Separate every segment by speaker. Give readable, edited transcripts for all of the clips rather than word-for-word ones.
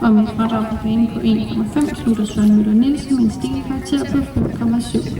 Speaker 1: Og med fradrag på banen på 1,5 slutter Søren Møller Nielsen med en stilkarakter på 5,7.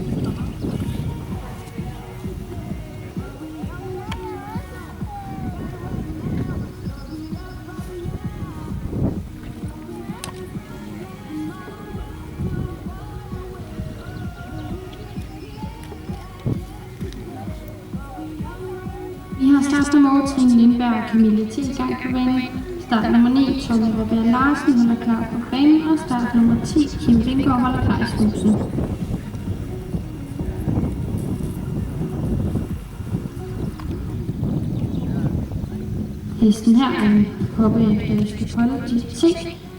Speaker 1: Vi har startnummer 8, Trine Lindberg og Camille T. i gang på banen. Start nummer 9, Tommy Robert Larsen holder klar på banen, og start nummer 10, Kim Vingård holder klar i slusen. Hesten her er en hoppe af Skipology T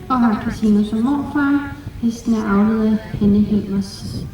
Speaker 1: og har Casino som morfar. Hesten er afledet af Henning Helmers.